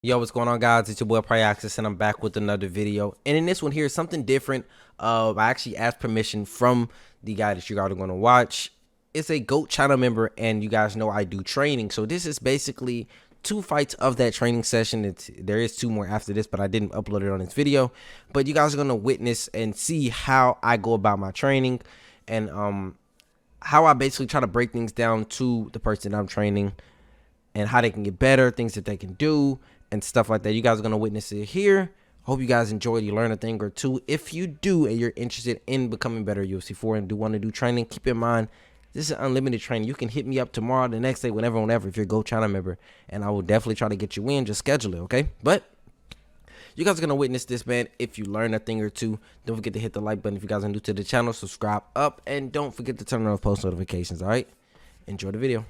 Yo, what's going on, guys? It's your boy Pryoxis, and I'm back with another video. And in this one here, something different. I actually asked permission from the guy that you guys are going to watch. It's a GOAT channel member, and you guys know I do training. So this is basically 2 fights of that training session. There is 2 more after this, but I didn't upload it on this video. But you guys are going to witness and see how I go about my training, and how I basically try to break things down to the person I'm training, and how they can get better, things that they can do, and stuff like that. You guys are going to witness it here. Hope you guys enjoyed. You learned a thing or two. If you do and you're interested in becoming better at UFC 4 and do want to do training, keep in mind, this is unlimited training. You can hit me up tomorrow, the next day, whenever if you're a Go channel member, and I will definitely try to get you in. Just schedule it, okay? But you guys are going to witness this, man. If you learn a thing or two, don't forget to hit the like button. If you guys are new to the channel, subscribe up, and don't forget to turn on post notifications, all right? Enjoy the video.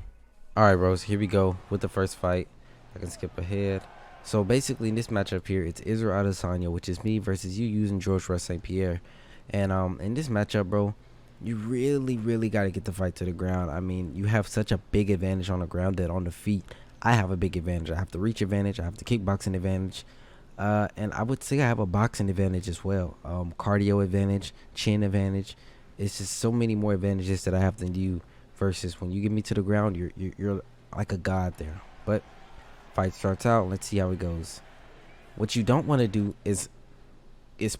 All right, bros, here we go with the first fight. I can skip ahead. So basically in this matchup here, it's Israel Adesanya, which is me, versus you using George Russ St. Pierre. And in this matchup, bro, you really got to get the fight to the ground. I mean, you have such a big advantage on the ground that on the feet, I have a big advantage. I have the reach advantage. I have the kickboxing advantage. And I would say I have a boxing advantage as well. Cardio advantage, chin advantage. It's just so many more advantages that I have than you. Versus when you get me to the ground, you're like a god there. But fight starts out. Let's see how it goes. What you don't want to do is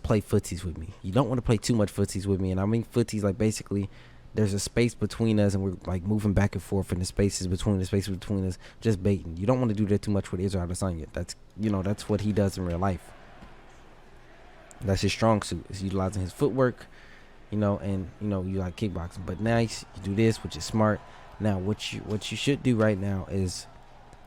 play footsies with me. You don't want to play too much footsies with me. And I mean footsies like basically there's a space between us and we're like moving back and forth, and the spaces between us just baiting. You don't want to do that too much with Israel Adesanya. That's what he does in real life. That's his strong suit, is utilizing his footwork, and you like kickboxing. But nice, you do this, which is smart. Now what you should do right now is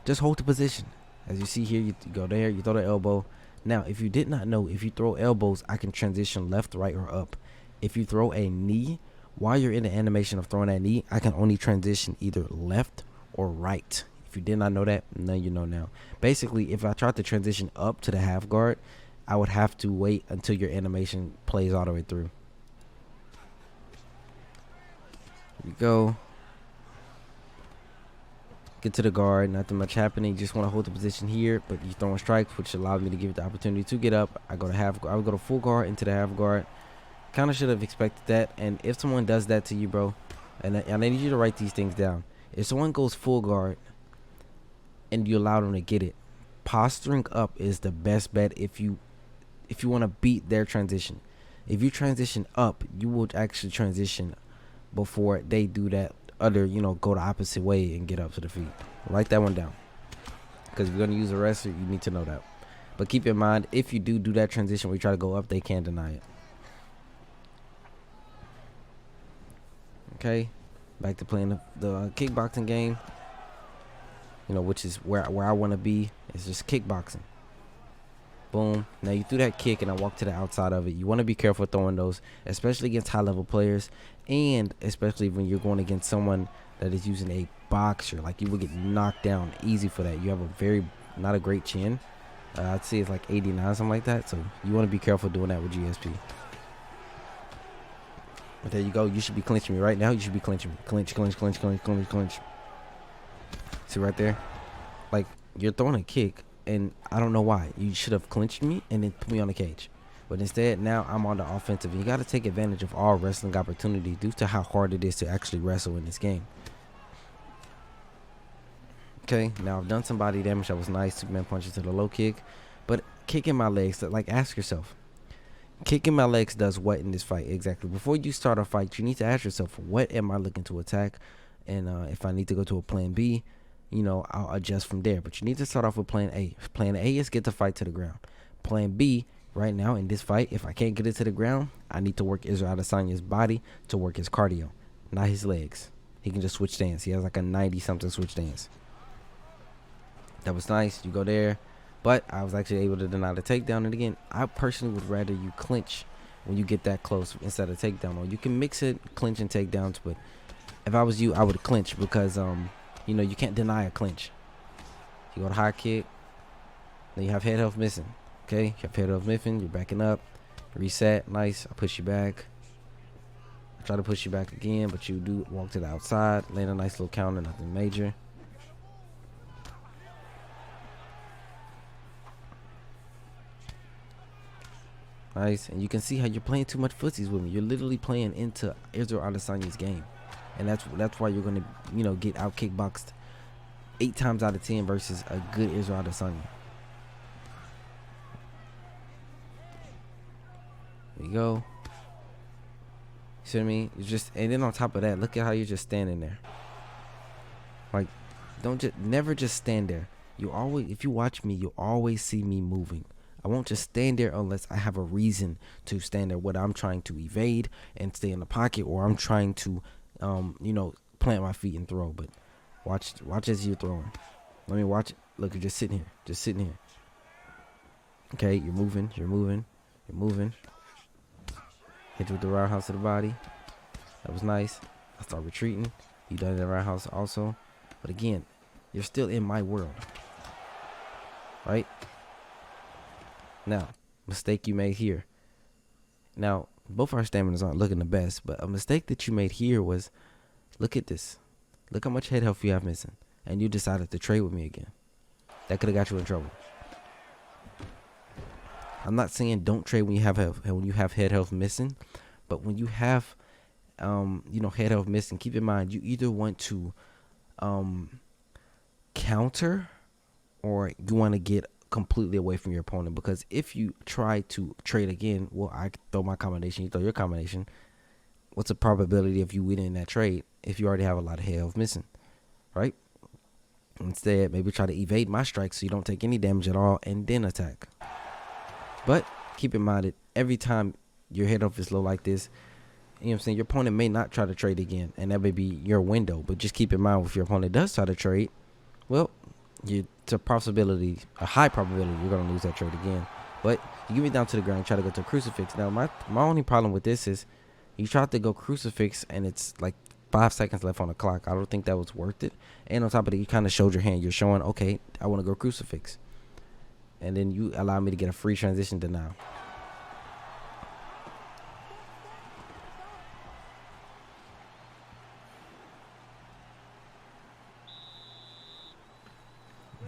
just hold the position. As you see here, you go there, you throw the elbow. Now, if you did not know, if you throw elbows, I can transition left, right, or up. If you throw a knee, while you're in the animation of throwing that knee, I can only transition either left or right. If you did not know that, now you know now. Basically, if I tried to transition up to the half guard, I would have to wait until your animation plays all the way through. Here we go. Get to the guard, nothing much happening. Just want to hold the position here, but you're throwing strikes, which allows me to give it the opportunity to get up. I would go to full guard into the half guard. Kind of should have expected that. And if someone does that to you, bro, and I need you to write these things down. If someone goes full guard and you allow them to get it, posturing up is the best bet if you want to beat their transition. If you transition up, you will actually transition before they do that other, go the opposite way and get up to the feet. Write that one down, because if you're going to use a wrestler, you need to know that. But keep in mind, if you do that transition where you try to go up, they can't deny it. Okay, back to playing the kickboxing game, which is where I want to be. It's just kickboxing. Boom. Now you threw that kick and I walked to the outside of it. You want to be careful throwing those, especially against high-level players, and especially when you're going against someone that is using a boxer. Like, you will get knocked down easy for that. You have not a great chin. I'd say it's like 89, something like that. So you want to be careful doing that with GSP. But there you go. You should be clinching me right now. You should be clinching me. Clinch. See right there? Like, you're throwing a kick, and I don't know why. You should have clinched me and then put me on the cage. But instead, now I'm on the offensive. And you got to take advantage of all wrestling opportunities due to how hard it is to actually wrestle in this game. Okay, now I've done some body damage. That was nice. Superman punches to the low kick. But kicking my legs, like, ask yourself, kicking my legs does what in this fight exactly? Before you start a fight, you need to ask yourself, what am I looking to attack? And if I need to go to a plan B, I'll adjust from there. But you need to start off with plan A. Plan A is get the fight to the ground. Plan B, right now in this fight, if I can't get it to the ground, I need to work Israel Adesanya's body to work his cardio, not his legs. He can just switch stance. He has like a 90-something switch stance. That was nice. You go there. But I was actually able to deny the takedown. And again, I personally would rather you clinch when you get that close instead of takedown. Or you can mix it, clinch and takedowns. But if I was you, I would clinch, because you can't deny a clinch. You go to high kick, then you have head health missing. Okay, you have head health missing. You're backing up, reset, nice. I push you back. I try to push you back again, but you do walk to the outside, land a nice little counter, nothing major. Nice. And you can see how you're playing too much footsies with me. You're literally playing into Israel Adesanya's game. And that's why you're going to, you know, get out kickboxed 8 times out of 10 versus a good Israel Adesanya. There you go. You see what I mean? You just, and then on top of that, look at how you're just standing there. Like, never just stand there. You always, if you watch me, you'll always see me moving. I won't just stand there unless I have a reason to stand there. Whether I'm trying to evade and stay in the pocket, or I'm trying to, you know, plant my feet and throw. But watch as you're throwing. Let me watch it. Look, you're just sitting here. Okay, you're moving. Hit you with the roundhouse to the body. That was nice. I start retreating. You done the roundhouse also. But again, you're still in my world. Right? Now, mistake you made here. Now, both our staminas aren't looking the best, but a mistake that you made here was, look at this. Look how much head health you have missing. And you decided to trade with me again. That could have got you in trouble. I'm not saying don't trade when you have head health missing, but when you have, you know, head health missing, keep in mind you either want to counter or you want to get completely away from your opponent. Because if you try to trade again, well, I throw my combination, you throw your combination. What's the probability of you winning that trade if you already have a lot of head health missing, right? Instead, maybe try to evade my strike so you don't take any damage at all and then attack. But keep in mind that every time your head health is low like this, you know what I'm saying, your opponent may not try to trade again, and that may be your window. But just keep in mind, if your opponent does try to trade, well, it's a high probability you're going to lose that trade again. But you get me down to the ground, try to go to a crucifix. Now, my only problem with this is you tried to go crucifix, and it's like 5 seconds left on the clock. I don't think that was worth it. And on top of it, you kind of showed your hand. You're showing, okay, I want to go crucifix. And then you allow me to get a free transition denial.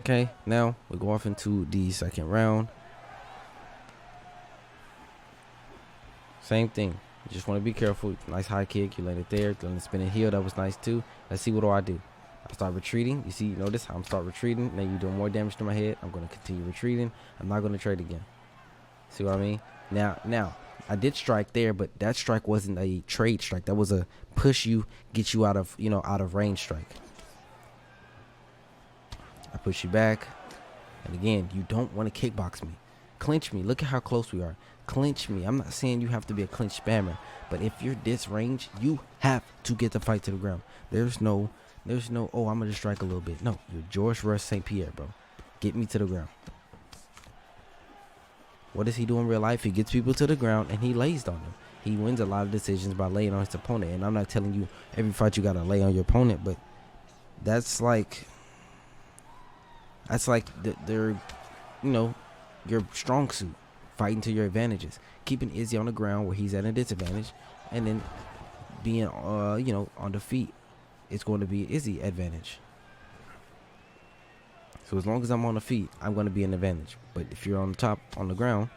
Okay, now we go off into the second round. Same thing. You just want to be careful. Nice high kick. You land it there. Then the spinning heel. That was nice too. Let's see, what do? I start retreating. You see, notice how I'm start retreating. Now you're doing more damage to my head. I'm going to continue retreating. I'm not going to trade again. See what I mean? Now, I did strike there, but that strike wasn't a trade strike. That was a push you, get you out of, you know, out of range strike. I push you back. And again, you don't want to kickbox me. Clinch me. Look at how close we are. Clinch me. I'm not saying you have to be a clinch spammer, but if you're this range, you have to get the fight to the ground. There's no, oh, I'm going to strike a little bit. No, you're George Rush St. Pierre, bro. Get me to the ground. What does he do in real life? He gets people to the ground and he lays on them. He wins a lot of decisions by laying on his opponent. And I'm not telling you every fight you got to lay on your opponent, but that's like they're, you know, your strong suit. Fighting to your advantages. Keeping Izzy on the ground where he's at a disadvantage. And then being, you know, on the feet, it's going to be Izzy advantage. So as long as I'm on the feet, I'm going to be an advantage. But if you're on the top, on the ground,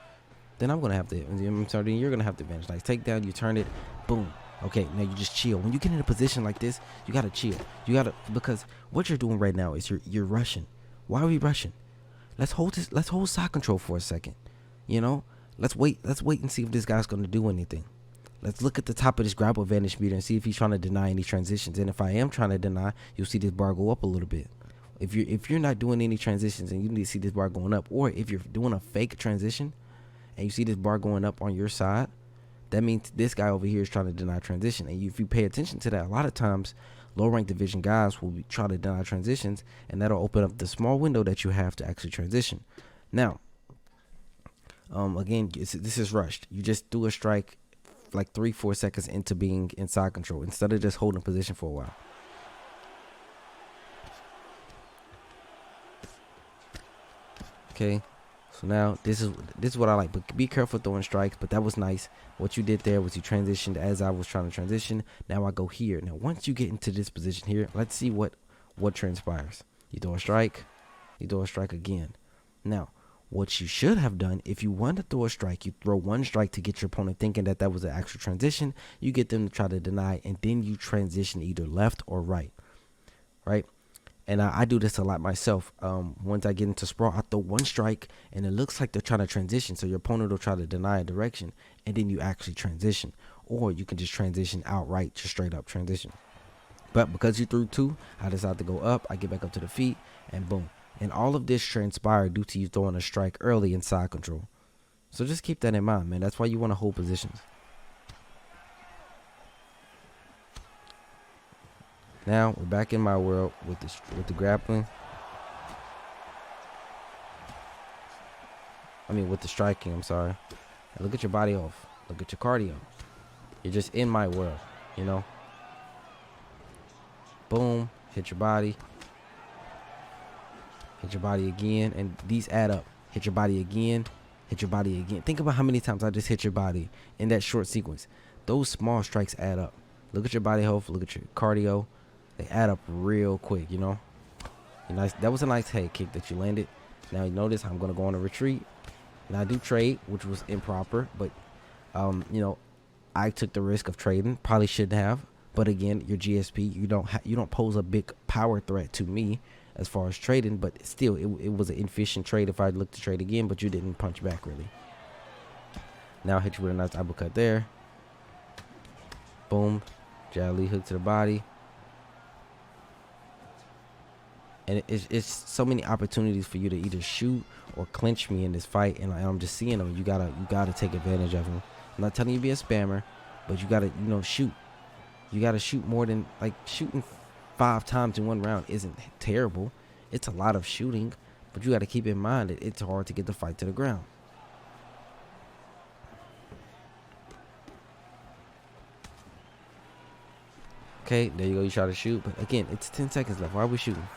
then I'm going to have to, I'm sorry, you're going to have the advantage. Like, take down, you turn it, boom. Okay, now you just chill. When you get in a position like this, you got to chill. You got to, because what you're doing right now is you're rushing. Why are we rushing? Let's hold side control for a second. You know, let's wait and see if this guy's going to do anything. Let's look at the top of this grapple advantage meter and see if he's trying to deny any transitions. And if I am trying to deny, you'll see this bar go up a little bit. If you're not doing any transitions and you need to see this bar going up, or if you're doing a fake transition and you see this bar going up on your side, that means this guy over here is trying to deny transition. And if you pay attention to that, a lot of times low-ranked division guys will try to deny transitions, and that'll open up the small window that you have to actually transition. Now, again, this is rushed. You just do a strike like 3-4 seconds into being in side control instead of just holding position for a while. Okay, so now this is what I like, but be careful throwing strikes. But that was nice. What you did there was you transitioned as I was trying to transition. Now I go here. Now once you get into this position here, let's see what transpires. You throw a strike again. Now What you should have done, if you want to throw a strike, you throw one strike to get your opponent thinking that that was an actual transition. You get them to try to deny, and then you transition either left or right, right? And I do this a lot myself. Once I get into sprawl, I throw one strike, and it looks like they're trying to transition. So your opponent will try to deny a direction, and then you actually transition. Or you can just transition outright, just straight up transition. But because you threw two, I decide to go up. I get back up to the feet, and boom. And all of this transpired due to you throwing a strike early in side control. So just keep that in mind, man. That's why you want to hold positions. Now we're back in my world with the grappling. With the striking. I'm sorry. And look at your body off. Look at your cardio. You're just in my world, you know. Boom. Hit your body. Hit your body again, and these add up. Hit your body again. Hit your body again. Think about how many times I just hit your body in that short sequence. Those small strikes add up. Look at your body health. Look at your cardio. They add up real quick, you know. Nice. That was a nice head kick that you landed. Now you notice I'm gonna go on a retreat. Now I do trade, which was improper, but I took the risk of trading. Probably shouldn't have, but again, your GSP, you don't pose a big power threat to me as far as trading. But still, it was an inefficient trade if I looked to trade again, but you didn't punch back really. Now I hit you with a nice uppercut there. Boom, jab lead hook to the body. And it's so many opportunities for you to either shoot or clinch me in this fight, and I'm just seeing them. You gotta take advantage of them. I'm not telling you to be a spammer, but you gotta shoot. You gotta shoot more than shooting 5 times in one round isn't terrible. It's a lot of shooting, but you gotta keep in mind that it's hard to get the fight to the ground. Okay, there you go. You try to shoot, but again, it's 10 seconds left. Why are we shooting?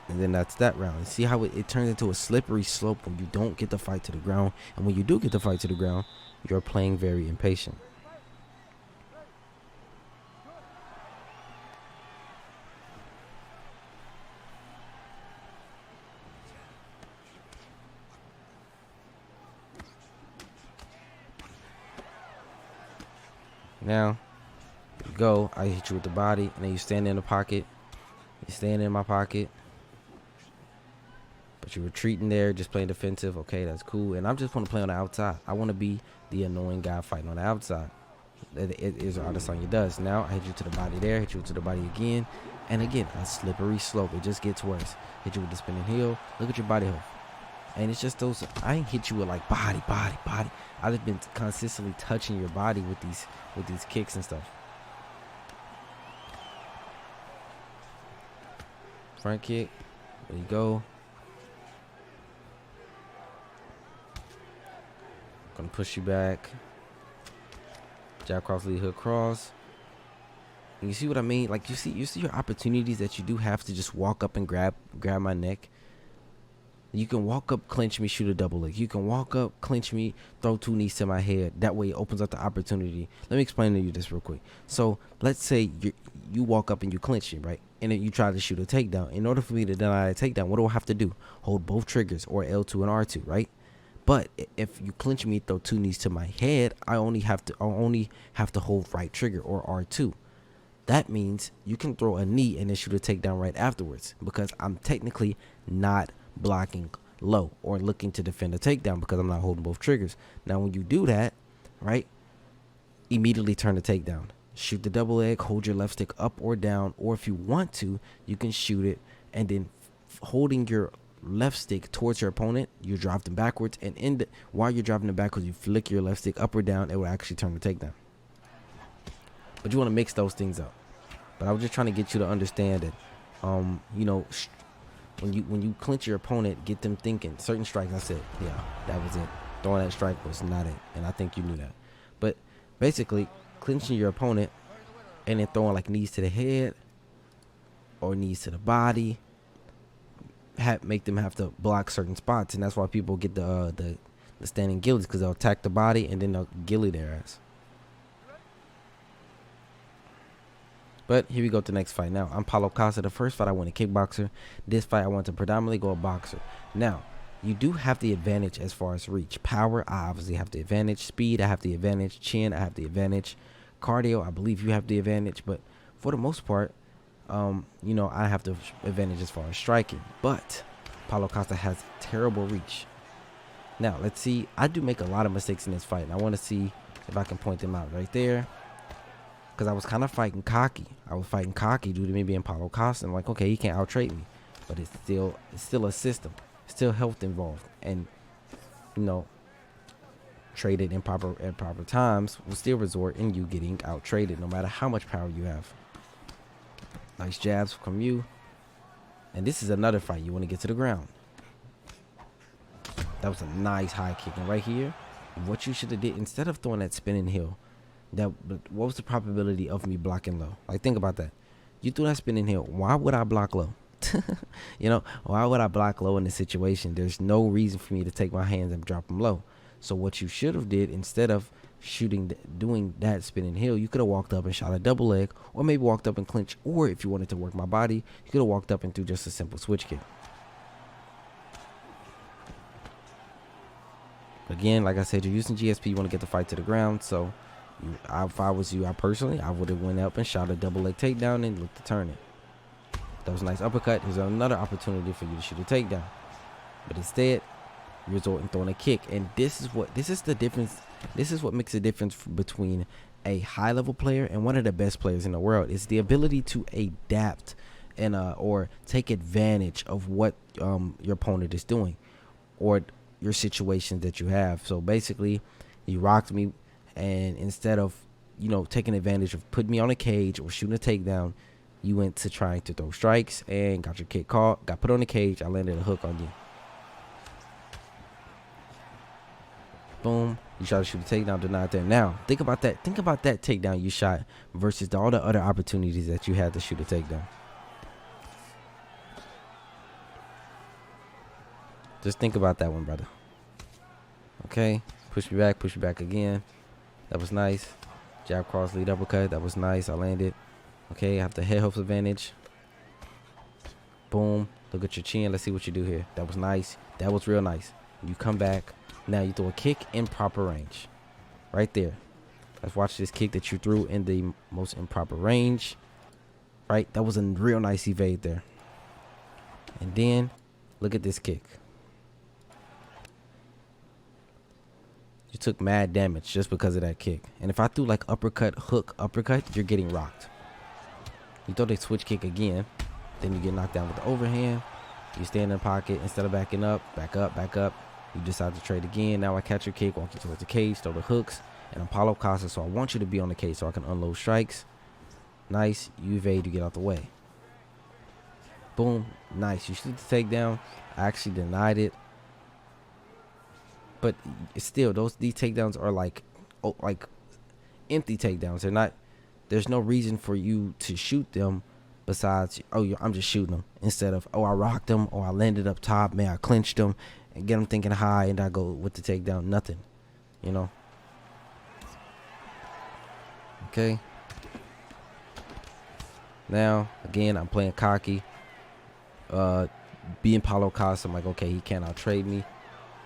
And then that's that round. And see how it turns into a slippery slope when you don't get the fight to the ground. And when you do get the fight to the ground, you're playing very impatient. Now, you go. I hit you with the body, and then you stand in the pocket. You stand in my pocket. But you're retreating there, just playing defensive. Okay, that's cool. And I just want to play on the outside. I want to be the annoying guy fighting on the outside. It is what Adesanya does. Now I hit you to the body there, hit you to the body again. And again, a slippery slope. It just gets worse. Hit you with the spinning heel. Look at your body health. And it's just those. I ain't hit you with like body. I've just been consistently touching your body with these kicks and stuff. Front kick. There you go. Gonna push you back. Jab cross, lead hook cross. And you see what I mean? Like you see your opportunities that you do have to just walk up and grab my neck. You can walk up, clinch me, shoot a double leg. You can walk up, clinch me, throw 2 knees to my head. That way it opens up the opportunity. Let me explain to you this real quick. So let's say you walk up and you clinch me, right? And then you try to shoot a takedown. In order for me to deny a takedown, what do I have to do? Hold both triggers, or L2 and R2, right? But if you clinch me, throw 2 knees to my head, I only have to hold right trigger, or R2. That means you can throw a knee and then shoot a takedown right afterwards, because I'm technically not blocking low or looking to defend a takedown because I'm not holding both triggers. Now when you do that, right, immediately turn the takedown. Shoot the double leg, hold your left stick up or down, or if you want to, you can shoot it and then holding your left stick towards your opponent, you drive them backwards, and while you're driving them backwards, you flick your left stick up or down. It will actually turn the takedown. But you want to mix those things up. But I was just trying to get you to understand that, when you clinch your opponent, get them thinking. Certain strikes, I said, yeah, that was it. Throwing that strike was not it, and I think you knew that. But basically, clinching your opponent and then throwing like knees to the head or knees to the body, make them have to block certain spots, and that's why people get the standing gillies, because they'll attack the body and then they'll gilly their ass. But here we go to the next fight. Now, I'm Paulo Costa. The first fight I went a kickboxer. This fight I want to predominantly go a boxer. Now, you do have the advantage as far as reach. Power, I obviously have the advantage. Speed, I have the advantage. Chin, I have the advantage. Cardio, I believe you have the advantage. But for the most part, you know, I have the advantage as far as striking. But Paulo Costa has terrible reach. Now, let's see. I do make a lot of mistakes in this fight, and I want to see if I can point them out right there. Because I was kind of fighting cocky. I was fighting cocky due to me being Paulo Costa. I'm like, okay, he can't out-trade me. But it's still a system. Still health involved. And, you know, traded at proper times will still resort in you getting out-traded no matter how much power you have. Nice jabs from you. And this is another fight. You want to get to the ground. That was a nice high kick. And right here, what you should have did, instead of throwing that spinning heel, what was the probability of me blocking low? Like, think about that. You threw that spinning heel. Why would I block low? You know, why would I block low in this situation? There's no reason for me to take my hands and drop them low. So what you should have did, instead of doing that spinning heel, you could have walked up and shot a double leg, or maybe walked up and clinch. Or if you wanted to work my body, you could have walked up and threw just a simple switch kick. Again, like I said, you're using GSP. You want to get the fight to the ground. So if I was you, I would have went up and shot a double leg takedown and looked to turn it. That was a nice uppercut. Here's another opportunity for you to shoot a takedown. But instead, you resort in throwing a kick. And this is the difference. This is what makes a difference between a high level player and one of the best players in the world. It's the ability to adapt and or take advantage of what your opponent is doing, or your situations that you have. So basically, you rocked me, and instead of, you know, taking advantage of putting me on a cage or shooting a takedown, you went to trying to throw strikes and got your kick caught, got put on the cage. I landed a hook on you. Boom. You try to shoot a takedown, denied there. Now, think about that. Think about that takedown you shot versus all the other opportunities that you had to shoot a takedown. Just think about that one, brother. Okay. Push me back again. That was nice. Jab, cross, lead, uppercut. That was nice. I landed. Okay, I have the head hoof advantage. Boom. Look at your chin. Let's see what you do here. That was nice. That was real nice. You come back. Now you throw a kick in proper range. Right there. Let's watch this kick that you threw in the most improper range. Right? That was a real nice evade there. And then, look at this kick. You took mad damage just because of that kick. And if I threw like uppercut, hook, uppercut, you're getting rocked. You throw the switch kick again, then you get knocked down with the overhand. You stand in the pocket. Instead of backing up, back up. You decide to trade again. Now I catch your kick, walk you towards the cage, throw the hooks. And I'm Paulo Costa, so I want you to be on the cage so I can unload strikes. Nice. You evade, you get out the way. Boom. Nice. You shoot the takedown. I actually denied it. But still, these takedowns are like empty takedowns. They're not. There's no reason for you to shoot them besides, oh, I'm just shooting them, instead of, oh, I rocked them, or I landed up top, man, I clinched them and get them thinking high, and I go with the takedown. Nothing, you know. Okay. Now again, I'm playing cocky. Being Paulo Costa, I'm like, okay, he can't out-trade me.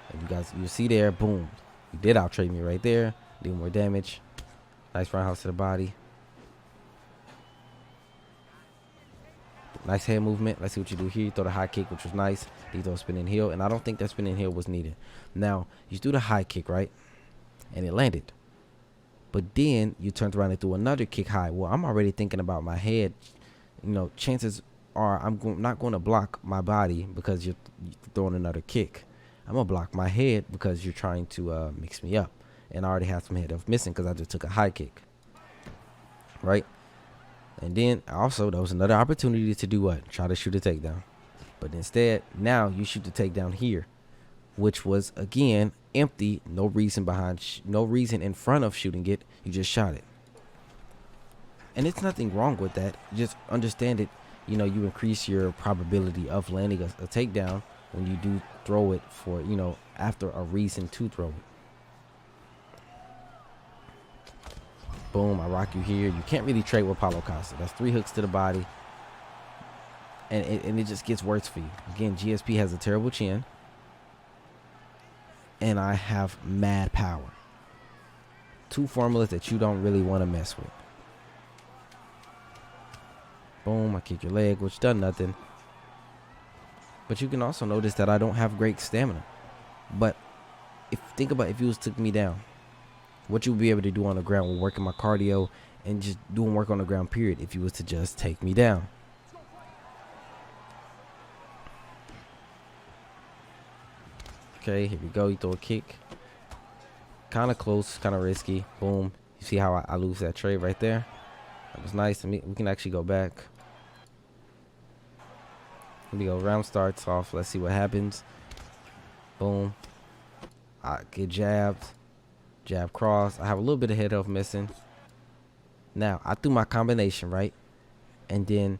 And you see there, boom, he did out-trade me right there. Do more damage. Nice roundhouse to the body. Nice head movement. Let's see what you do here. You throw the high kick, which was nice. You throw a spinning heel, and I don't think that spinning heel was needed. Now, you do the high kick, right? And it landed. But then you turned around and threw another kick high. Well, I'm already thinking about my head. You know, chances are I'm not going to block my body because you're throwing another kick. I'm going to block my head because you're trying to mix me up. And I already have some head of missing because I just took a high kick. Right? And then also, there was another opportunity to do what? Try to shoot a takedown. But instead, now you shoot the takedown here, which was, again, empty. No reason no reason in front of shooting it. You just shot it. And it's nothing wrong with that. Just understand it. You know, you increase your probability of landing a takedown when you do throw it for, you know, after a reason to throw it. Boom, I rock you here. You can't really trade with Paulo Costa. That's 3 hooks to the body. And it just gets worse for you. Again, GSP has a terrible chin. And I have mad power. 2 formulas that you don't really want to mess with. Boom, I kick your leg, which done nothing. But you can also notice that I don't have great stamina. But think about if you took me down, what you would be able to do on the ground with working my cardio and just doing work on the ground, period, if you was to just take me down. Okay, here we go. You throw a kick. Kind of close, kind of risky. Boom. You see how I lose that trade right there? That was nice. We can actually go back. Here we go. Round starts off. Let's see what happens. Boom. I get jabbed. Jab cross. I have a little bit of head health missing. Now, I threw my combination, right? And then,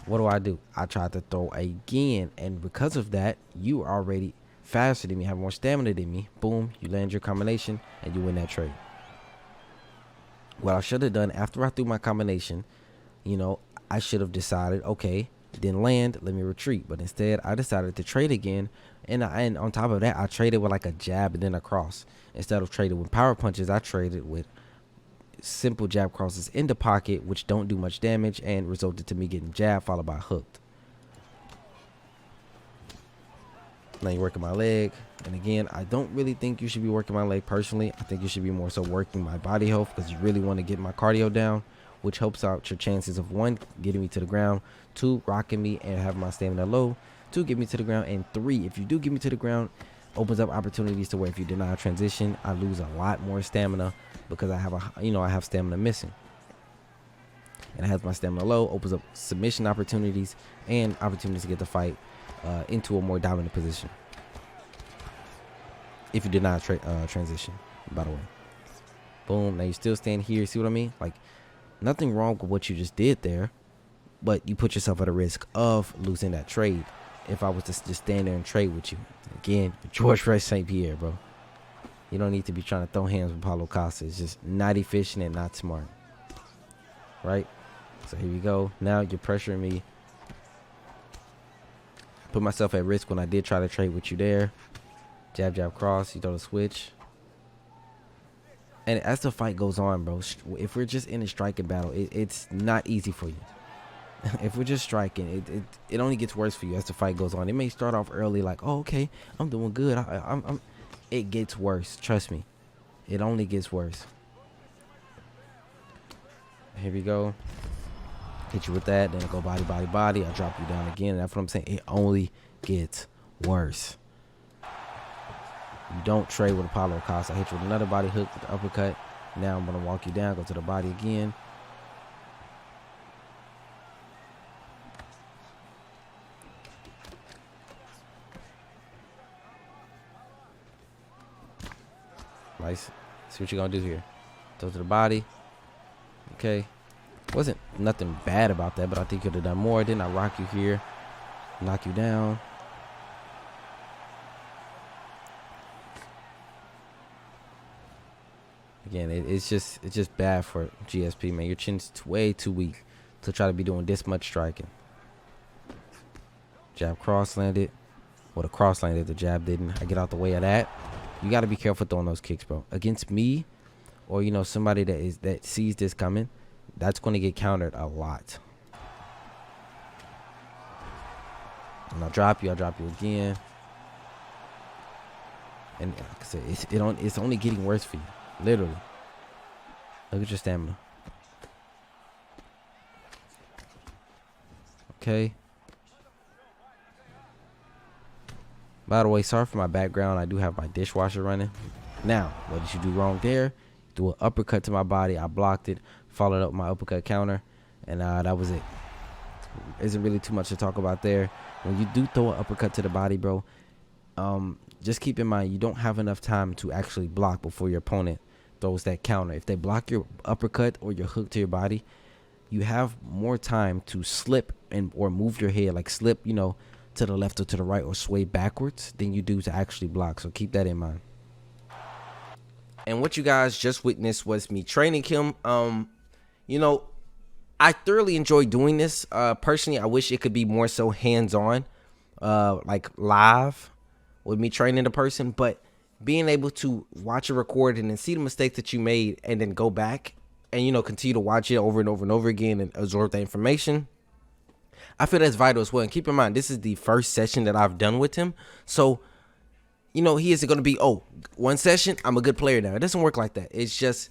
what do? I tried to throw again. And because of that, you are already faster than me, have more stamina than me. Boom, you land your combination and you win that trade. What I should have done after I threw my combination, you know, I should have decided, okay, didn't land, let me retreat. But instead, I decided to trade again. And on top of that, I traded with like a jab and then a cross. Instead of trading with power punches, I traded with simple jab crosses in the pocket, which don't do much damage and resulted to me getting jabbed followed by hooked. Now you're working my leg. And again, I don't really think you should be working my leg personally. I think you should be more so working my body health, because you really want to get my cardio down, which helps out your chances of 1, getting me to the ground, 2, rocking me and having my stamina low, 2, get me to the ground, and 3, if you do get me to the ground, opens up opportunities to where if you deny a transition, I lose a lot more stamina because I have I have stamina missing. And it has my stamina low, opens up submission opportunities and opportunities to get the fight into a more dominant position. If you did not transition, by the way. Boom. Now you still stand here. See what I mean? Like, nothing wrong with what you just did there, but you put yourself at a risk of losing that trade if I was to just stand there and trade with you. Again, George Fresh St. Pierre, bro. You don't need to be trying to throw hands with Paulo Costa. It's just not efficient and not smart. Right? So here we go. Now you're pressuring me. Put myself at risk when I did try to trade with you there. Jab, jab, cross. You throw the switch. And as the fight goes on, bro, if we're just in a striking battle, it's not easy for you. If we're just striking, it only gets worse for you as the fight goes on. It may start off early like, oh, okay, I'm doing good. It gets worse. Trust me. It only gets worse. Here we go. Hit you with that. Then I go body, body, body. I drop you down again. And that's what I'm saying. It only gets worse. You don't trade with Paulo Costa. I hit you with another body hook with the uppercut. Now I'm going to walk you down. Go to the body again. Nice. See what you're going to do here. Go to the body. Okay. Wasn't nothing bad about that, but I think you could have done more. Then I rock you here. Knock you down. Again, it's just bad for GSP, man. Your chin's way too weak to try to be doing this much striking. Jab cross landed. Well, the cross landed, the jab didn't. I get out the way of that. You got to be careful throwing those kicks, bro. Against me, or somebody that sees this coming, that's going to get countered a lot. And I'll drop you again. And like I said, it's only getting worse for you. Literally. Look at your stamina. Okay. By the way, sorry for my background. I do have my dishwasher running. Now, what did you do wrong there? Threw an uppercut to my body. I blocked it. Followed up my uppercut counter. And that was it. Isn't really too much to talk about there. When you do throw an uppercut to the body, bro, just keep in mind you don't have enough time to actually block before your opponent throws that counter. If they block your uppercut or your hook to your body, you have more time to slip or move your head, like slip, to the left or to the right or sway backwards than you do to actually block. So keep that in mind. And what you guys just witnessed was me training him. You know, I thoroughly enjoy doing this. Personally, I wish it could be more so hands-on, like live with me training the person. But being able to watch a recording and see the mistakes that you made and then go back and, you know, continue to watch it over and over and over again and absorb that information, I feel that's vital as well. And keep in mind, this is the first session that I've done with him. So, you know, he isn't going to be, oh, one session, I'm a good player now. It doesn't work like that. It's just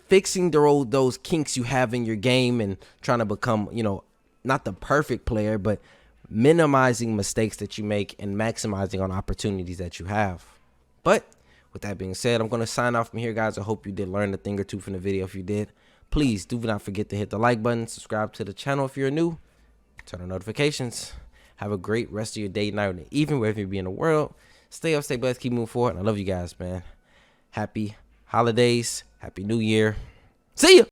fixing those kinks you have in your game and trying to become, you know, not the perfect player, but minimizing mistakes that you make and maximizing on opportunities that you have. But with that being said, I'm going to sign off from here, guys. I hope you did learn a thing or two from the video. If you did, please do not forget to hit the like button, subscribe to the channel if you're new, turn on notifications. Have a great rest of your day, night, and evening, wherever you be in the world. Stay up, stay blessed, keep moving forward. And I love you guys, man. Happy holidays. Happy New Year. See ya.